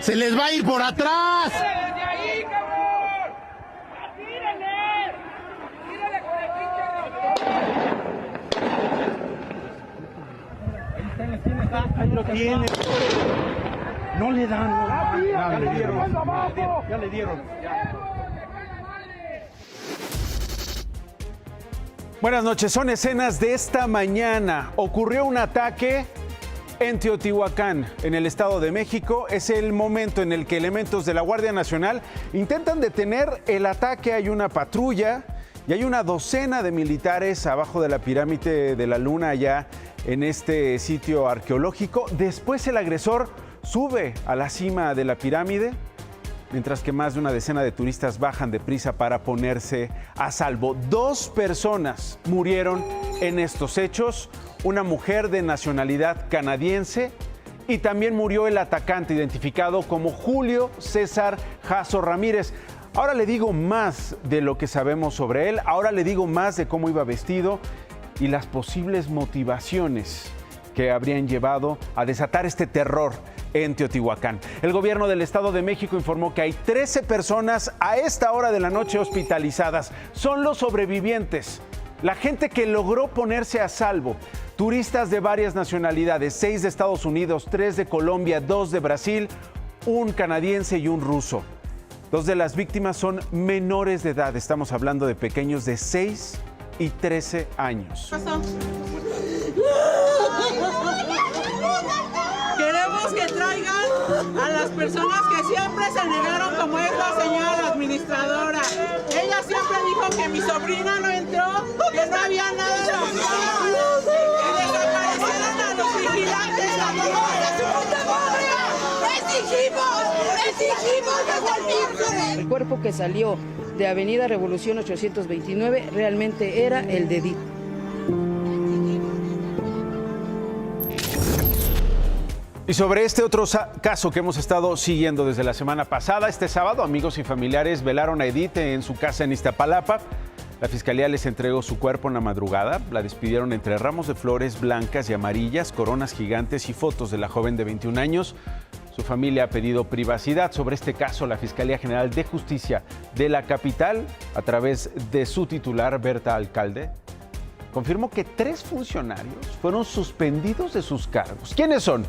¡Se les va a ir por atrás! ¡Tírenle de ahí, cabrón! ¡Tírenle! ¡Tírenle con el pinche! Ahí lo tiene. No le dan. Ya le dieron. Ya le dieron. Buenas noches, son escenas de esta mañana. Ocurrió un ataque en Teotihuacán, en el Estado de México. Es el momento en el que elementos de la Guardia Nacional intentan detener el ataque. Hay una patrulla y hay una docena de militares abajo de la pirámide de la Luna, allá en este sitio arqueológico. Después el agresor sube a la cima de la pirámide, mientras que más de una decena de turistas bajan deprisa para ponerse a salvo. 2 personas murieron en estos hechos, una mujer de nacionalidad canadiense, y también murió el atacante, identificado como Julio César Jasso Ramírez. Ahora le digo más de lo que sabemos sobre él, ahora le digo más de cómo iba vestido y las posibles motivaciones que habrían llevado a desatar este terror en Teotihuacán. El gobierno del Estado de México informó que hay 13 personas a esta hora de la noche hospitalizadas. Son los sobrevivientes, la gente que logró ponerse a salvo. Turistas de varias nacionalidades, 6 de Estados Unidos, 3 de Colombia, 2 de Brasil, un canadiense y un ruso. 2 de las víctimas son menores de edad. Estamos hablando de pequeños de 6 y 13 años. Queremos que traigan a las personas que siempre se negaron, como es la señora administradora. Ella siempre dijo que mi sobrina no entró, que no había nada en la oficina, que desaparecieron a los vigilantes. ¡Exigimos devolverse! El cuerpo que salió de Avenida Revolución 829 realmente era el de Edith. Y sobre este otro caso que hemos estado siguiendo desde la semana pasada, este sábado amigos y familiares velaron a Edith en su casa en Iztapalapa. La fiscalía les entregó su cuerpo en la madrugada, la despidieron entre ramos de flores blancas y amarillas, coronas gigantes y fotos de la joven de 21 años. Su familia ha pedido privacidad sobre este caso. La Fiscalía General de Justicia de la capital, a través de su titular, Berta Alcalde, confirmó que 3 funcionarios fueron suspendidos de sus cargos. ¿Quiénes son?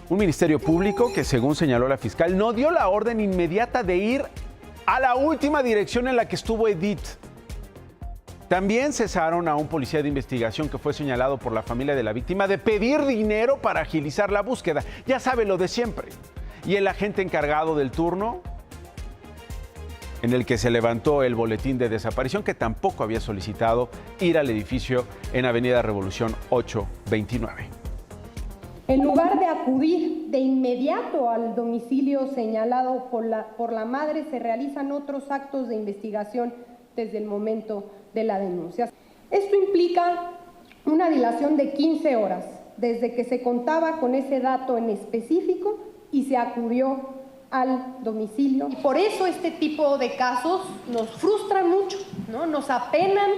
Un ministerio público que, según señaló la fiscal, no dio la orden inmediata de ir a la última dirección en la que estuvo Edith. También cesaron a un policía de investigación que fue señalado por la familia de la víctima de pedir dinero para agilizar la búsqueda. Ya sabe lo de siempre. Y el agente encargado del turno, en el que se levantó el boletín de desaparición, que tampoco había solicitado ir al edificio en Avenida Revolución 829. En lugar de acudir de inmediato al domicilio señalado por la madre, se realizan otros actos de investigación desde el momento de la denuncia. Esto implica una dilación de 15 horas, desde que se contaba con ese dato en específico y se acudió al domicilio. Y por eso este tipo de casos nos frustran mucho, ¿no? Nos apenan,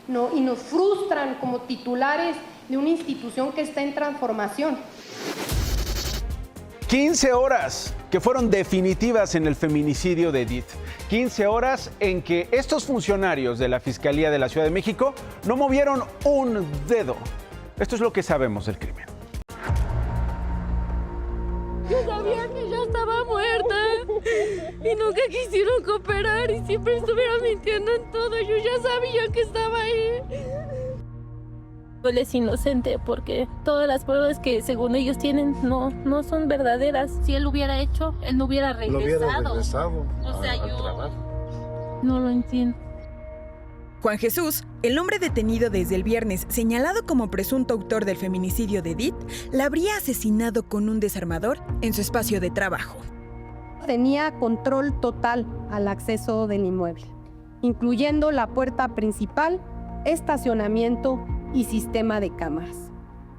¿no? Y nos frustran como titulares de una institución que está en transformación. 15 horas que fueron definitivas en el feminicidio de Edith. 15 horas en que estos funcionarios de la Fiscalía de la Ciudad de México no movieron un dedo. Esto es lo que sabemos del crimen. Yo sabía que ella estaba muerta y nunca quisieron cooperar y siempre estuvieron mintiendo en todo. Yo ya sabía que estaba ahí. Él es inocente porque todas las pruebas que según ellos tienen no son verdaderas. Si él lo hubiera hecho, él no hubiera regresado. O sea, yo trabajo. No lo entiendo. Juan Jesús, el hombre detenido desde el viernes, señalado como presunto autor del feminicidio de Edith, la habría asesinado con un desarmador en su espacio de trabajo. Tenía control total al acceso del inmueble, incluyendo la puerta principal, estacionamiento y sistema de cámaras.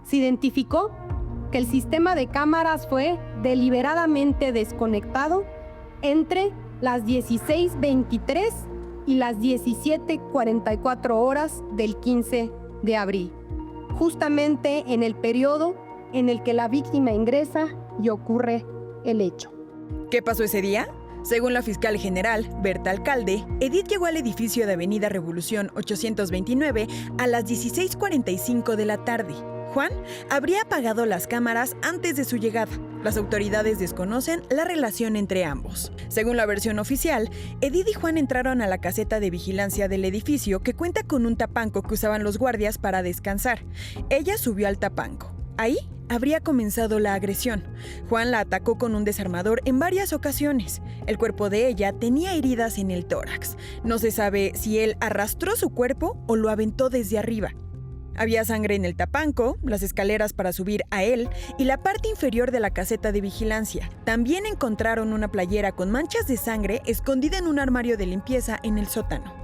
Se identificó que el sistema de cámaras fue deliberadamente desconectado entre las 16:23 y las 17:44 horas del 15 de abril, justamente en el periodo en el que la víctima ingresa y ocurre el hecho. ¿Qué pasó ese día? Según la fiscal general, Berta Alcalde, Edith llegó al edificio de Avenida Revolución 829 a las 16:45 de la tarde. Juan habría apagado las cámaras antes de su llegada. Las autoridades desconocen la relación entre ambos. Según la versión oficial, Edith y Juan entraron a la caseta de vigilancia del edificio, que cuenta con un tapanco que usaban los guardias para descansar. Ella subió al tapanco. Ahí habría comenzado la agresión. Juan la atacó con un desarmador en varias ocasiones. El cuerpo de ella tenía heridas en el tórax. No se sabe si él arrastró su cuerpo o lo aventó desde arriba. Había sangre en el tapanco, las escaleras para subir a él y la parte inferior de la caseta de vigilancia. También encontraron una playera con manchas de sangre escondida en un armario de limpieza en el sótano.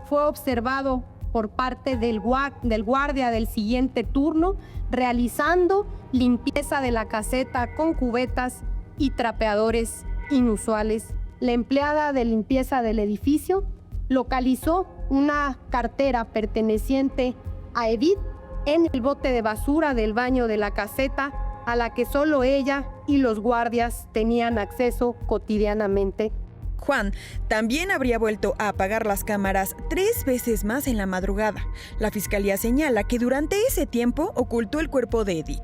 Fue observado por parte del guardia del siguiente turno realizando limpieza de la caseta con cubetas y trapeadores inusuales. La empleada de limpieza del edificio localizó una cartera perteneciente a Edith en el bote de basura del baño de la caseta, a la que solo ella y los guardias tenían acceso cotidianamente. Juan también habría vuelto a apagar las cámaras 3 veces más en la madrugada. La fiscalía señala que durante ese tiempo ocultó el cuerpo de Edith.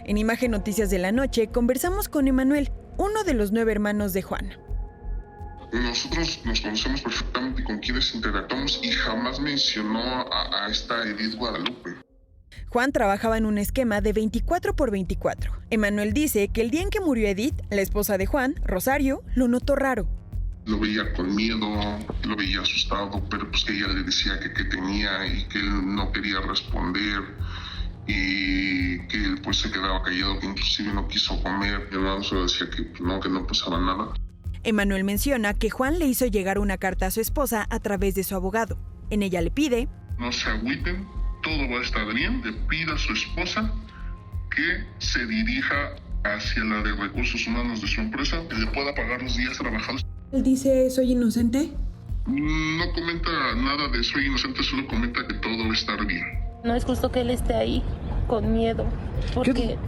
En Imagen Noticias de la Noche conversamos con Emanuel, uno de los 9 hermanos de Juan. Nosotros nos conocemos perfectamente con quienes interactuamos y jamás mencionó a esta Edith Guadalupe. Juan trabajaba en un esquema de 24x24. Emanuel dice que el día en que murió Edith, la esposa de Juan, Rosario, lo notó raro. Lo veía con miedo, lo veía asustado, pero pues que ella le decía que tenía y que él no quería responder y que él pues se quedaba callado, que inclusive no quiso comer. Mi hermano solo decía que no pasaba nada. Emanuel menciona que Juan le hizo llegar una carta a su esposa a través de su abogado. En ella le pide: no se agüiten, todo va a estar bien. Le pide a su esposa que se dirija hacia la de recursos humanos de su empresa, que le pueda pagar los días trabajados. ¿Él dice soy inocente? No comenta nada de soy inocente, solo comenta que todo va a estar bien. No es justo que él esté ahí con miedo, porque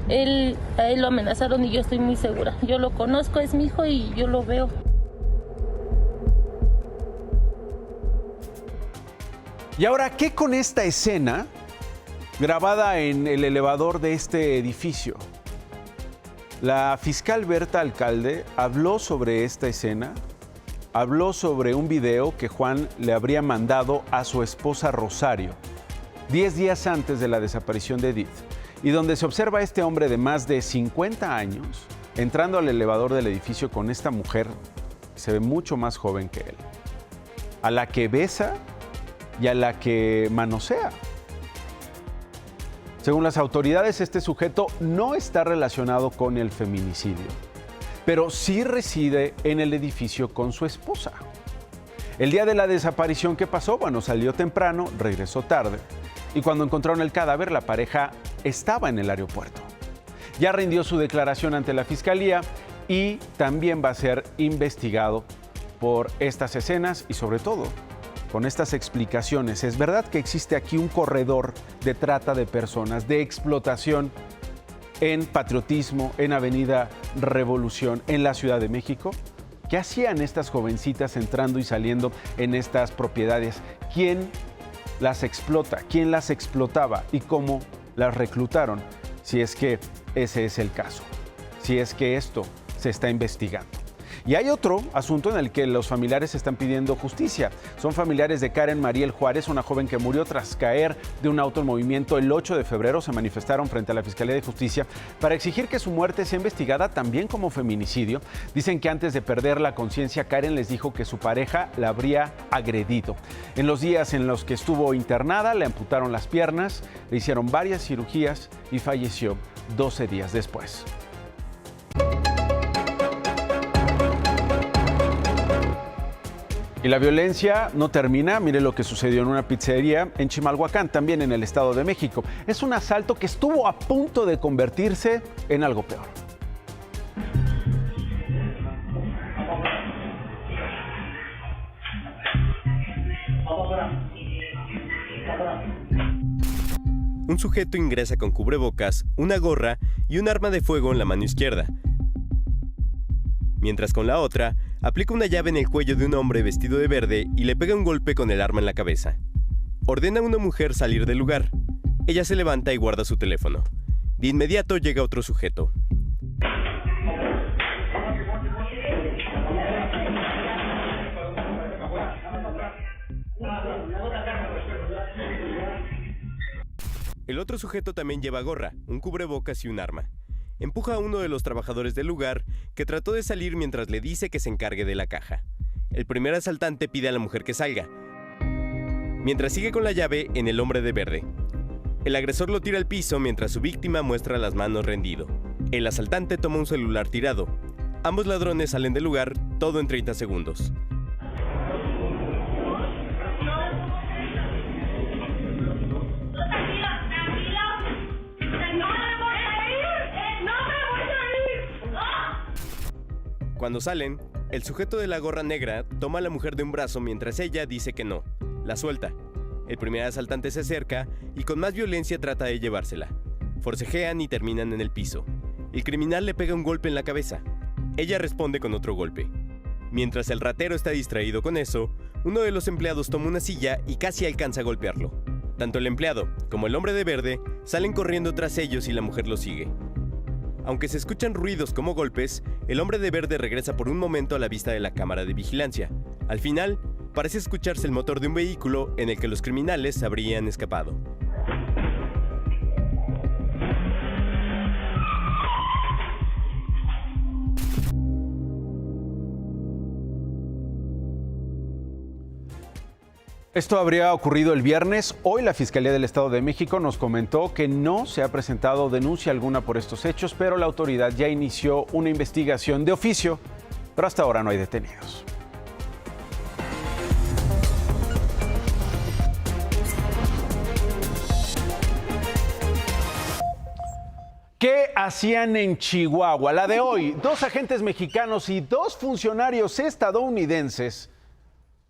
a él lo amenazaron y yo estoy muy segura. Yo lo conozco, es mi hijo y yo lo veo. Y ahora, ¿qué con esta escena grabada en el elevador de este edificio? La fiscal Berta Alcalde habló sobre esta escena, habló sobre un video que Juan le habría mandado a su esposa Rosario 10 días antes de la desaparición de Edith, y donde se observa a este hombre de más de 50 años entrando al elevador del edificio con esta mujer que se ve mucho más joven que él, a la que besa y a la que manosea. Según las autoridades, este sujeto no está relacionado con el feminicidio, pero sí reside en el edificio con su esposa. El día de la desaparición, ¿qué pasó? Bueno, salió temprano, regresó tarde, y cuando encontraron el cadáver, la pareja estaba en el aeropuerto. Ya rindió su declaración ante la fiscalía y también va a ser investigado por estas escenas y sobre todo con estas explicaciones. ¿Es verdad que existe aquí un corredor de trata de personas, de explotación en Patriotismo, en Avenida Revolución, en la Ciudad de México? ¿Qué hacían estas jovencitas entrando y saliendo en estas propiedades? ¿Quién las explota? ¿Quién las explotaba? ¿Y cómo las reclutaron? Si es que ese es el caso, si es que esto se está investigando. Y hay otro asunto en el que los familiares están pidiendo justicia. Son familiares de Karen Mariel Juárez, una joven que murió tras caer de un auto en movimiento el 8 de febrero. Se manifestaron frente a la Fiscalía de Justicia para exigir que su muerte sea investigada también como feminicidio. Dicen que antes de perder la conciencia, Karen les dijo que su pareja la habría agredido. En los días en los que estuvo internada, le amputaron las piernas, le hicieron varias cirugías y falleció 12 días después. Y la violencia no termina. Mire lo que sucedió en una pizzería en Chimalhuacán, también en el Estado de México. Es un asalto que estuvo a punto de convertirse en algo peor. Un sujeto ingresa con cubrebocas, una gorra y un arma de fuego en la mano izquierda. mientras con la otra aplica una llave en el cuello de un hombre vestido de verde y le pega un golpe con el arma en la cabeza. Ordena a una mujer salir del lugar. Ella se levanta y guarda su teléfono. De inmediato llega otro sujeto. El otro sujeto también lleva gorra, un cubrebocas y un arma. Empuja a uno de los trabajadores del lugar, que trató de salir mientras le dice que se encargue de la caja. El primer asaltante pide a la mujer que salga, mientras sigue con la llave en el hombre de verde. El agresor lo tira al piso mientras su víctima muestra las manos rendido. El asaltante toma un celular tirado. Ambos ladrones salen del lugar, todo en 30 segundos. Cuando salen, el sujeto de la gorra negra toma a la mujer de un brazo mientras ella dice que no. La suelta. El primer asaltante se acerca y con más violencia trata de llevársela. Forcejean y terminan en el piso. El criminal le pega un golpe en la cabeza. Ella responde con otro golpe. Mientras el ratero está distraído con eso, uno de los empleados toma una silla y casi alcanza a golpearlo. Tanto el empleado como el hombre de verde salen corriendo tras ellos y la mujer los sigue. Aunque se escuchan ruidos como golpes, el hombre de verde regresa por un momento a la vista de la cámara de vigilancia. Al final, parece escucharse el motor de un vehículo en el que los criminales habrían escapado. Esto habría ocurrido el viernes. Hoy la Fiscalía del Estado de México nos comentó que no se ha presentado denuncia alguna por estos hechos, pero la autoridad ya inició una investigación de oficio, pero hasta ahora no hay detenidos. ¿Qué hacían en Chihuahua? La de hoy, 2 agentes mexicanos y 2 funcionarios estadounidenses,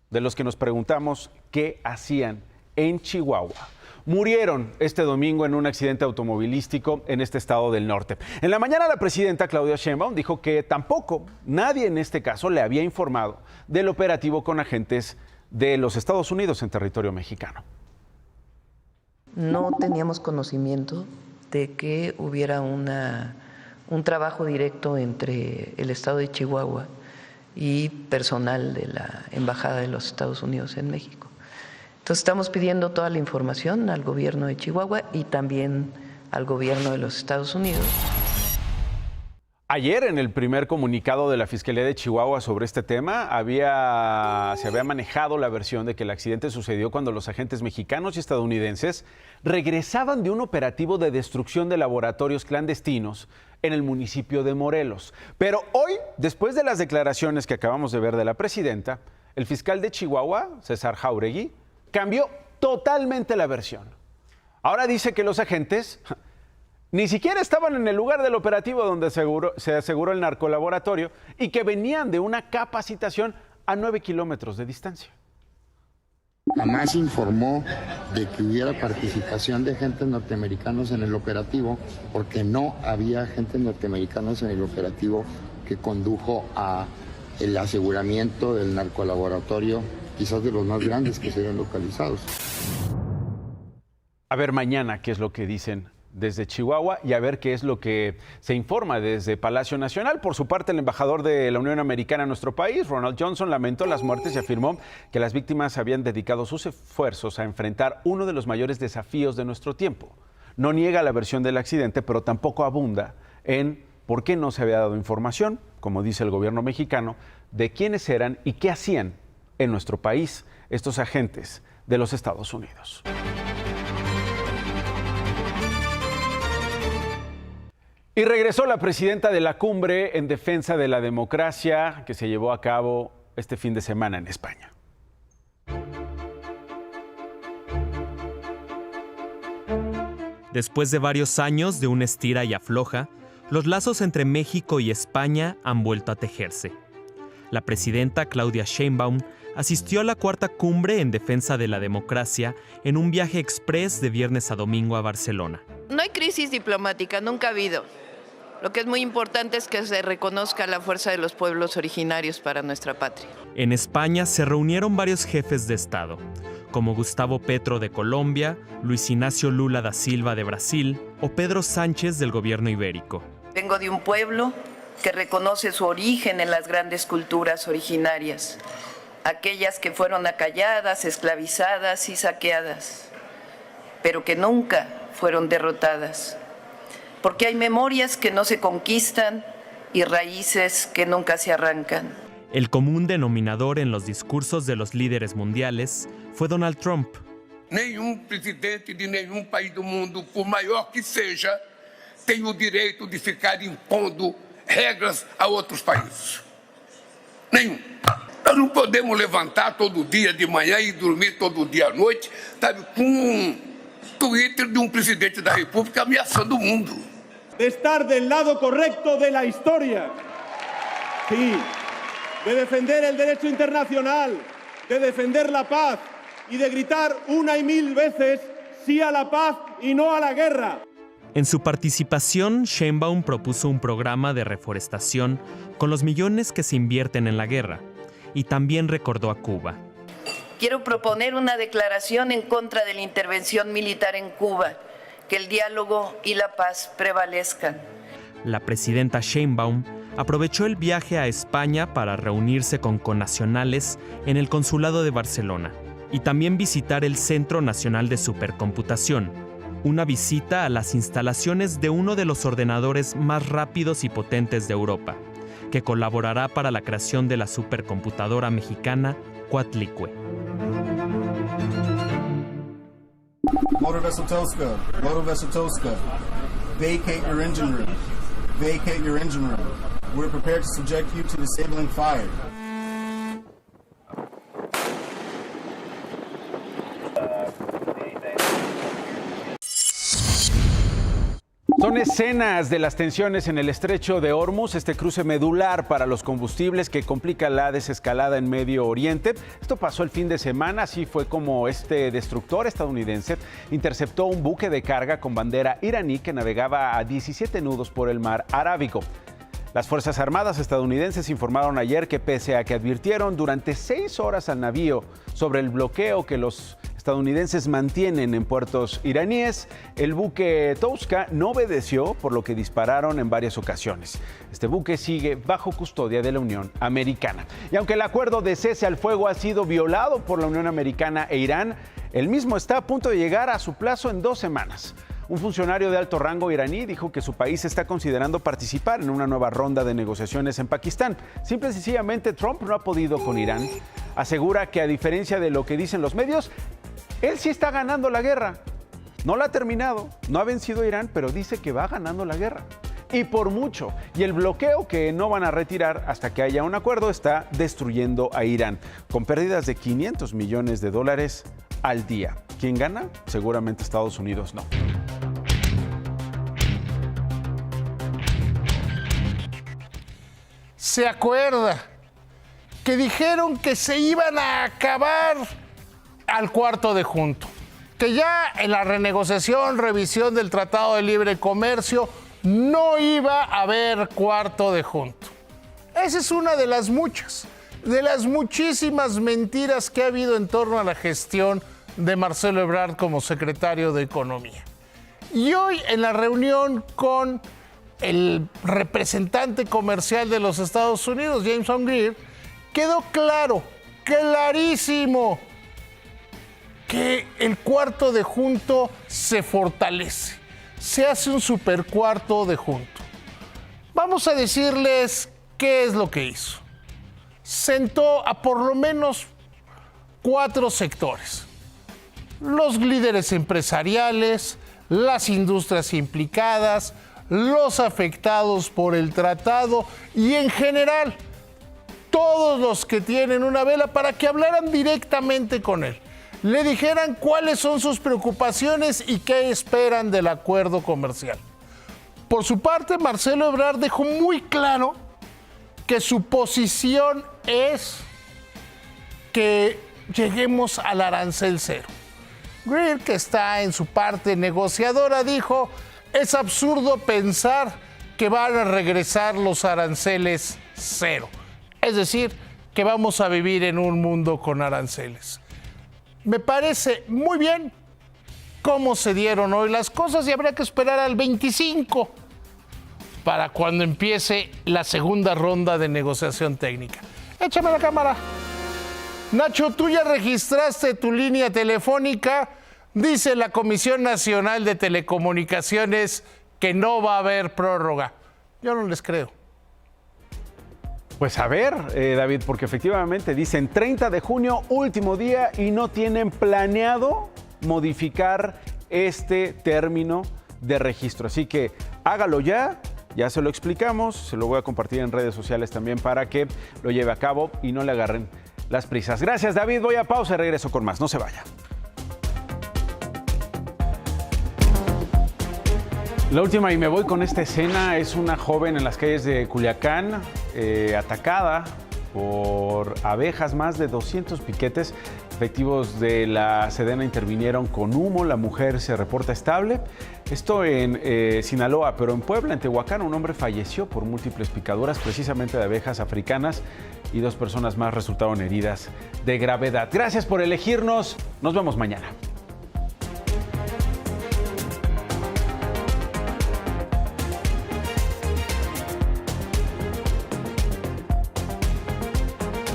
de los que nos preguntamos qué hacían en Chihuahua. Murieron este domingo en un accidente automovilístico en este estado del norte. En la mañana la presidenta Claudia Sheinbaum dijo que tampoco nadie en este caso le había informado del operativo con agentes de los Estados Unidos en territorio mexicano. No teníamos conocimiento de que hubiera un trabajo directo entre el estado de Chihuahua y personal de la Embajada de los Estados Unidos en México. Entonces estamos pidiendo toda la información al gobierno de Chihuahua y también al gobierno de los Estados Unidos. Ayer, en el primer comunicado de la Fiscalía de Chihuahua sobre este tema, se había manejado la versión de que el accidente sucedió cuando los agentes mexicanos y estadounidenses regresaban de un operativo de destrucción de laboratorios clandestinos en el municipio de Morelos. Pero hoy, después de las declaraciones que acabamos de ver de la presidenta, el fiscal de Chihuahua, César Jauregui, cambió totalmente la versión. Ahora dice que los agentes ni siquiera estaban en el lugar del operativo donde se aseguró el narcolaboratorio y que venían de una capacitación a 9 kilómetros de distancia. Jamás informó de que hubiera participación de agentes norteamericanos en el operativo, porque no había agentes norteamericanos en el operativo que condujo a el aseguramiento del narcolaboratorio, quizás de los más grandes que se habían localizados. A ver mañana qué es lo que dicen desde Chihuahua y a ver qué es lo que se informa desde Palacio Nacional. Por su parte, el embajador de la Unión Americana en nuestro país, Ronald Johnson, lamentó las muertes y afirmó que las víctimas habían dedicado sus esfuerzos a enfrentar uno de los mayores desafíos de nuestro tiempo. No niega la versión del accidente, pero tampoco abunda en por qué no se había dado información, como dice el gobierno mexicano, de quiénes eran y qué hacían en nuestro país estos agentes de los Estados Unidos. Y regresó la presidenta de la cumbre en defensa de la democracia que se llevó a cabo este fin de semana en España. Después de varios años de un estira y afloja, los lazos entre México y España han vuelto a tejerse. La presidenta Claudia Sheinbaum asistió a la 4ª cumbre en defensa de la democracia en un viaje express de viernes a domingo a Barcelona. No hay crisis diplomática, nunca ha habido. Lo que es muy importante es que se reconozca la fuerza de los pueblos originarios para nuestra patria. En España se reunieron varios jefes de Estado, como Gustavo Petro de Colombia, Luis Ignacio Lula da Silva de Brasil o Pedro Sánchez del gobierno ibérico. Vengo de un pueblo que reconoce su origen en las grandes culturas originarias, aquellas que fueron acalladas, esclavizadas y saqueadas, pero que nunca fueron derrotadas. Porque hay memorias que no se conquistan y raíces que nunca se arrancan. El común denominador en los discursos de los líderes mundiales fue Donald Trump. Nenhum presidente de nenhum país do mundo, por maior que seja, tem o direito de ficar impondo regras a outros países. Nenhum. Nós não podemos levantar todo dia de manhã e dormir todo dia à noite, sabe, com Twitter de un presidente de la República amenazando el mundo. De estar del lado correcto de la historia. Sí, de defender el derecho internacional, de defender la paz y de gritar una y mil veces sí a la paz y no a la guerra. En su participación, Sheinbaum propuso un programa de reforestación con los millones que se invierten en la guerra y también recordó a Cuba. Quiero proponer una declaración en contra de la intervención militar en Cuba, que el diálogo y la paz prevalezcan. La presidenta Sheinbaum aprovechó el viaje a España para reunirse con connacionales en el Consulado de Barcelona y también visitar el Centro Nacional de Supercomputación, una visita a las instalaciones de uno de los ordenadores más rápidos y potentes de Europa, que colaborará para la creación de la supercomputadora mexicana Coatlicue. Motor Vessel Tosca, vacate your engine room. Vacate your engine room. We're prepared to subject you to disabling fire. Son escenas de las tensiones en el estrecho de Hormuz, este cruce medular para los combustibles que complica la desescalada en Medio Oriente. Esto pasó el fin de semana, así fue como este destructor estadounidense interceptó un buque de carga con bandera iraní que navegaba a 17 nudos por el mar Arábigo. Las Fuerzas Armadas estadounidenses informaron ayer que pese a que advirtieron durante 6 horas al navío sobre el bloqueo que los estadounidenses mantienen en puertos iraníes, el buque Tosca no obedeció, por lo que dispararon en varias ocasiones. Este buque sigue bajo custodia de la Unión Americana. Y aunque el acuerdo de cese al fuego ha sido violado por la Unión Americana e Irán, el mismo está a punto de llegar a su plazo en 2 semanas. Un funcionario de alto rango iraní dijo que su país está considerando participar en una nueva ronda de negociaciones en Pakistán. Simple y sencillamente, Trump no ha podido con Irán. Asegura que, a diferencia de lo que dicen los medios, él sí está ganando la guerra. No la ha terminado, no ha vencido a Irán, pero dice que va ganando la guerra. Y por mucho. Y el bloqueo que no van a retirar hasta que haya un acuerdo está destruyendo a Irán, con pérdidas de $500 millones al día. ¿Quién gana? Seguramente Estados Unidos no. ¿Se acuerda que dijeron que se iban a acabar al cuarto de junto? Que ya en la renegociación, revisión del Tratado de Libre Comercio, no iba a haber cuarto de junto. Esa es una de las muchísimas mentiras que ha habido en torno a la gestión de Marcelo Ebrard como secretario de Economía. Y hoy, en la reunión con el representante comercial de los Estados Unidos, Jameson Greer, quedó clarísimo, que el cuarto de junto se fortalece. Se hace un supercuarto de junto. Vamos a decirles qué es lo que hizo. Sentó a por lo menos 4 sectores: los líderes empresariales, las industrias implicadas, los afectados por el tratado y, en general, todos los que tienen una vela, para que hablaran directamente con él, le dijeran cuáles son sus preocupaciones y qué esperan del acuerdo comercial. Por su parte, Marcelo Ebrard dejó muy claro que su posición es que lleguemos al arancel cero. Greer, que está en su parte negociadora, dijo: es absurdo pensar que van a regresar los aranceles cero. Es decir, que vamos a vivir en un mundo con aranceles. Me parece muy bien cómo se dieron hoy las cosas y habrá que esperar al 25 para cuando empiece la segunda ronda de negociación técnica. Échame la cámara. Nacho, tú ya registraste tu línea telefónica. Dice la Comisión Nacional de Telecomunicaciones que no va a haber prórroga. Yo no les creo. Pues a ver, David, porque efectivamente dicen 30 de junio, último día, y no tienen planeado modificar este término de registro. Así que hágalo ya se lo explicamos, se lo voy a compartir en redes sociales también para que lo lleve a cabo y no le agarren las prisas. Gracias, David, voy a pausa y regreso con más, no se vaya. La última, y me voy con esta escena, es una joven en las calles de Culiacán, atacada por abejas, más de 200 piquetes. Efectivos de la Sedena intervinieron con humo, la mujer se reporta estable. Esto en Sinaloa, pero en Puebla, en Tehuacán, un hombre falleció por múltiples picaduras, precisamente de abejas africanas, y 2 personas más resultaron heridas de gravedad. Gracias por elegirnos, nos vemos mañana.